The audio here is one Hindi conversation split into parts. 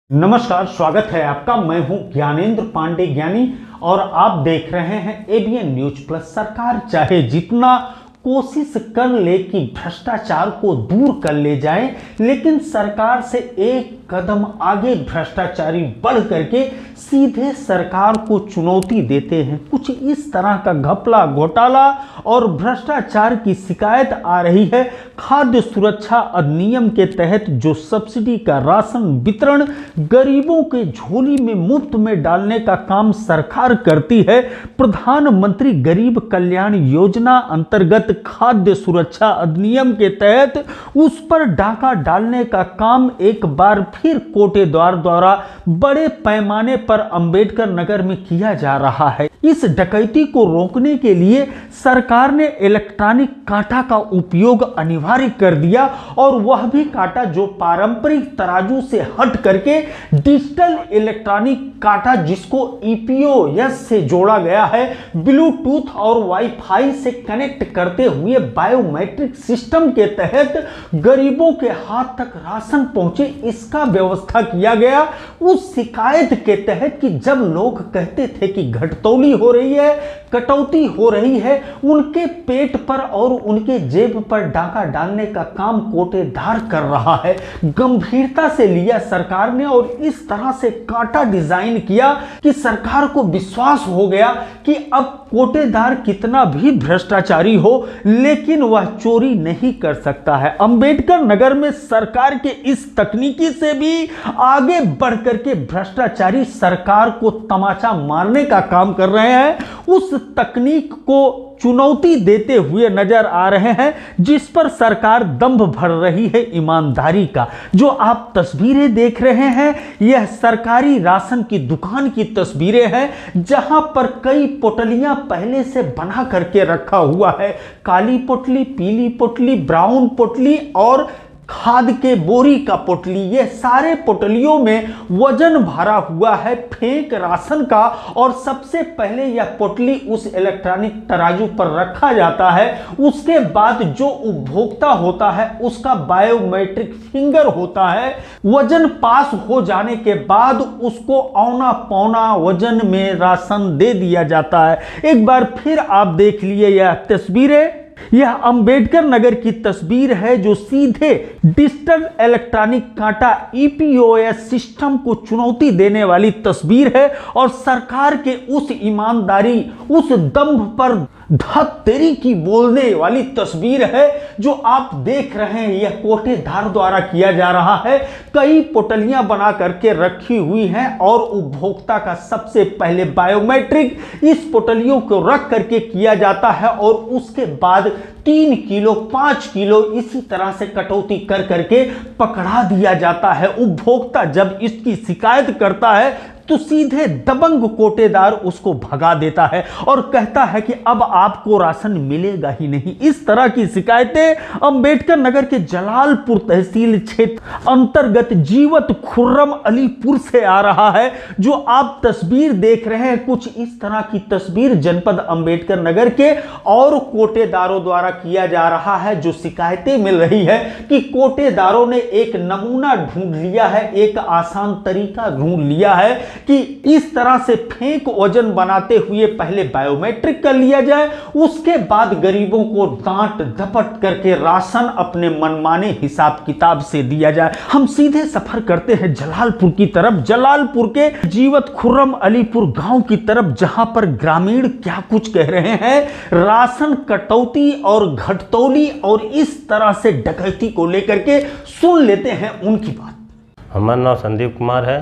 नमस्कार, स्वागत है आपका। मैं हूं ज्ञानेंद्र पांडे ज्ञानी और आप देख रहे हैं एबीएन न्यूज प्लस। सरकार चाहे जितना कोशिश कर ले कि भ्रष्टाचार को दूर कर ले जाए, लेकिन सरकार से एक कदम आगे भ्रष्टाचारी बढ़ करके सीधे सरकार को चुनौती देते हैं। कुछ इस तरह का घपला घोटाला और भ्रष्टाचार की शिकायत आ रही है। खाद्य सुरक्षा अधिनियम के तहत जो सब्सिडी का राशन वितरण गरीबों के झोली में मुफ्त में डालने का काम सरकार करती है, प्रधानमंत्री गरीब कल्याण योजना अंतर्गत खाद्य सुरक्षा अधिनियम के तहत उस पर डाका डालने का काम एक बार फिर कोटेदार द्वारा बड़े पैमाने पर अंबेडकर नगर में किया जा रहा है। इस डकैती को रोकने के लिए सरकार ने इलेक्ट्रॉनिक कांटा का उपयोग अनिवार्य कर दिया, और वह भी कांटा जो पारंपरिक तराजू से हट करके डिजिटल इलेक्ट्रॉनिक कांटा जिसको ईपीओएस से जोड़ा गया है, ब्लूटूथ और वाईफाई से कनेक्ट करते हुए बायोमेट्रिक सिस्टम के तहत गरीबों के हाथ तक राशन पहुंचे, इसका व्यवस्था किया गया। उस शिकायत के तहत कि जब लोग कहते थे कि घटतौली हो रही है, कटौती हो रही है, उनके पेट पर और उनके जेब पर डाका डालने का काम कोटेदार कर रहा है। गंभीरता से लिया सरकार ने और इस तरह से कांटा डिजाइन किया कि सरकार को विश्वास हो गया कि अब कोटेदार कितना भी भ्रष्टाचारी हो लेकिन वह चोरी नहीं कर सकता है। अंबेडकर नगर में सरकार के इस तकनीकी से भी आगे बढ़ करके भ्रष्टाचारी सरकार को तमाचा मारने का काम कर रहे हैं। उस तकनीक को चुनौती देते हुए नजर आ रहे हैं, जिस पर सरकार दंभ भर रही है ईमानदारी का। जो आप तस्वीरें देख रहे हैं, यह सरकारी राशन की दुकान की तस्वीरें हैं, जहां पर कई पोटलियां पहले से बना करके रखा हुआ है। काली पोटली, पीली पोटली, ब्राउन पोटली और खाद के बोरी का पोटली, ये सारे पोटलियों में वजन भरा हुआ है फेंक राशन का, और सबसे पहले यह पोटली उस इलेक्ट्रॉनिक तराजू पर रखा जाता है। उसके बाद जो उपभोक्ता होता है उसका बायोमेट्रिक फिंगर होता है। वजन पास हो जाने के बाद उसको औना पौना वजन में राशन दे दिया जाता है। एक बार फिर आप देख लिए यह तस्वीरें, यह अंबेडकर नगर की तस्वीर है जो सीधे डिजिटल इलेक्ट्रॉनिक कांटा ईपीओएस सिस्टम को चुनौती देने वाली तस्वीर है, और सरकार के उस ईमानदारी, उस दंभ पर धत तेरी की बोलने वाली तस्वीर है जो आप देख रहे हैं। यह कोटेदार द्वारा किया जा रहा है। कई पोटलियां बना करके रखी हुई हैं और उपभोक्ता का सबसे पहले बायोमेट्रिक इस पोटलियों को रख करके किया जाता है, और उसके बाद 3 किलो 5 किलो इसी तरह से कटौती कर करके पकड़ा दिया जाता है। उपभोक्ता जब इसकी शिकायत करता है तो सीधे दबंग कोटेदार उसको भगा देता है और कहता है कि अब आपको राशन मिलेगा ही नहीं। इस तरह की शिकायतें अंबेडकर नगर के जलालपुर तहसील क्षेत्र अंतर्गत जीवत खुर्रम अलीपुर से आ रहा है। जो आप तस्वीर देख रहे हैं, कुछ इस तरह की तस्वीर जनपद अंबेडकर नगर के और कोटेदारों द्वारा किया जा रहा है। जो शिकायतें मिल रही है कि कोटेदारों ने एक नमूना ढूंढ लिया है, एक आसान तरीका ढूंढ लिया है कि इस तरह से फेंक वजन बनाते हुए पहले बायोमेट्रिक कर लिया जाए, उसके बाद गरीबों को डांट डपट करके राशन अपने मनमाने हिसाब किताब से दिया जाए। हम सीधे सफर करते हैं जलालपुर की तरफ, जलालपुर के जीवत खुर्रम अलीपुर गांव की तरफ, जहां पर ग्रामीण क्या कुछ कह रहे हैं राशन कटौती और घटतौली और इस तरह से डकैती को लेकर के। सुन लेते हैं उनकी बात। हमारा नाम संदीप कुमार है,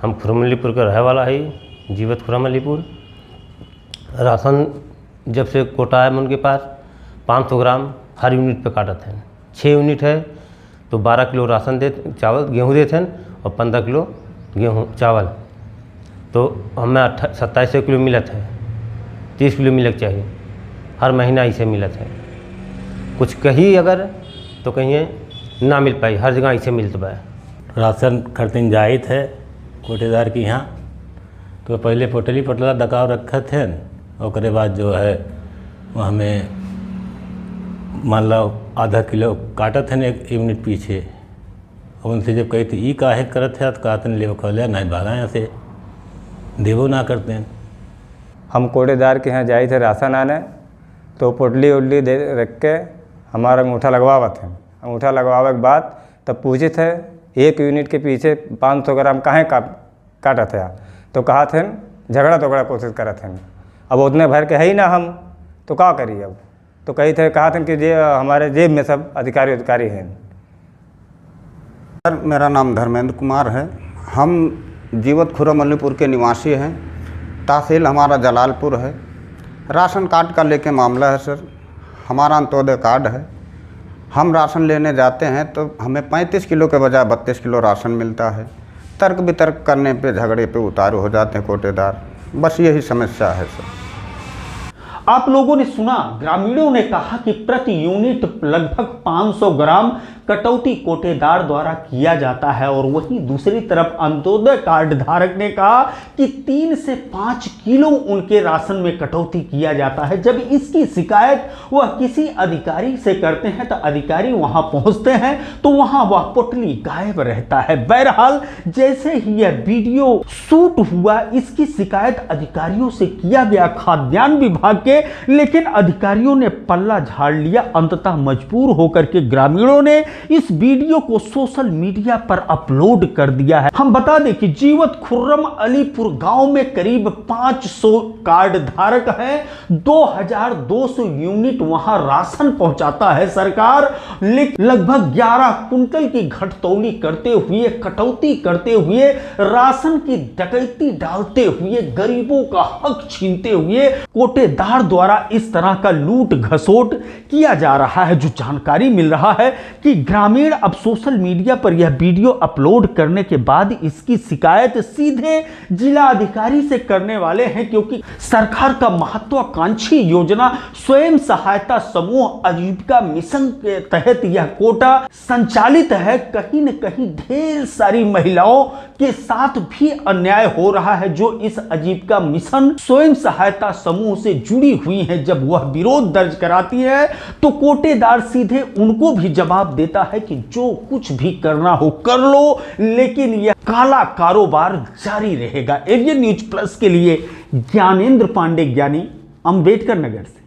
हम खुर्रम अलीपुर का रहने वाला है, जीवत खुर्रम अलीपुर। राशन जब से कोटा है उनके पास 500 ग्राम हर यूनिट पे काटते हैं। 6 यूनिट है तो 12 किलो राशन दे चावल गेहूँ देते हैं और 15 किलो गेहूँ चावल। तो हमें 27 किलो मिलत है, 30 किलो मिलक चाहिए हर महीना, इसे मिलत है। कुछ कहीं अगर तो कहीं ना मिल पाई, हर जगह इसे मिलता है। राशन खरीदने जाइत है कोटेदार के यहाँ, तो पहले पोटली पोटला डकाव रखे थे, और बाद जो है वो हमें मान लो आधा किलो काटत है एक यूनिट पीछे, और उनसे जब कही थी ई काहे करत है तो कहते ले खोलिया नहीं भागा यहाँ से, देवो ना करते हैं। हम कोटेदार के यहाँ जाए थे राशन आने, तो पोटली उटली दे रख के हमारा अंगूठा लगवावा थे। अंगूठा लगवावे के बाद तब पूछे थे 1 यूनिट के पीछे 500 ग्राम काहे काटा थे, तो कहा थे झगड़ा तोगड़ा कोशिश करा थे। अब उतने भर के है ही ना हम, तो क्या करिए अब, तो कही थे कहा थे कि हमारे जेब में सब अधिकारी हैं। सर मेरा नाम धर्मेंद्र कुमार है, हम जीवत खुर्रम अलीपुर के निवासी हैं। तहसील हमारा जलालपुर है। राशन कार्ड का लेके मामला है सर। हमारा अंत्योदय कार्ड है। हम राशन लेने जाते हैं तो हमें 35 किलो के बजाय 32 किलो राशन मिलता है। तर्क वितर्क करने पे झगड़े पे उतारू हो जाते हैं कोटेदार। बस यही समस्या है सर। आप लोगों ने सुना, ग्रामीणों ने कहा कि प्रति यूनिट लगभग 500 ग्राम कटौती कोटेदार द्वारा किया जाता है, और वहीं दूसरी तरफ अंत्योदय कार्ड धारक ने कहा कि 3 से 5 किलो उनके राशन में कटौती किया जाता है। जब इसकी शिकायत वह किसी अधिकारी से करते हैं तो अधिकारी वहां पहुंचते हैं तो वहां वह पोटली गायब रहता है। बहरहाल जैसे ही यह वीडियो शूट हुआ, इसकी शिकायत अधिकारियों से किया गया खाद्यान्न विभाग के, लेकिन अधिकारियों ने पल्ला झाड़ लिया। अंततः मजबूर होकर के ग्रामीणों ने इस वीडियो को सोशल मीडिया पर अपलोड कर दिया है। हम बता दें कि जीवत खुर्रम अलीपुर गांव में करीब 500 कार्ड धारक हैं। 2200 यूनिट वहां राशन पहुंचाता है सरकार, लेकिन लगभग 11 कुंटल की घटतौली करते हुए, कटौती करते हुए, राशन की डकैती डालते हुए, गरीबों का हक छीनते हुए कोटेदार द्वारा इस तरह का लूट घसोट किया जा रहा है। जो जानकारी मिल रहा है कि ग्रामीण अब सोशल मीडिया पर यह वीडियो अपलोड करने के बाद इसकी शिकायत सीधे जिला अधिकारी से करने वाले हैं, क्योंकि सरकार का महत्वाकांक्षी योजना स्वयं सहायता समूह आजीविका मिशन के तहत यह कोटा संचालित है। कहीं न कहीं ढेर सारी महिलाओं के साथ भी अन्याय हो रहा है जो इस आजीविका मिशन स्वयं सहायता समूह से जुड़ी हुई हैं। जब वह विरोध दर्ज कराती है तो कोटेदार सीधे उनको भी जवाब देता है कि जो कुछ भी करना हो कर लो, लेकिन यह काला कारोबार जारी रहेगा। एवियन न्यूज प्लस के लिए ज्ञानेंद्र पांडे, ज्ञानी, अम्बेडकर नगर से।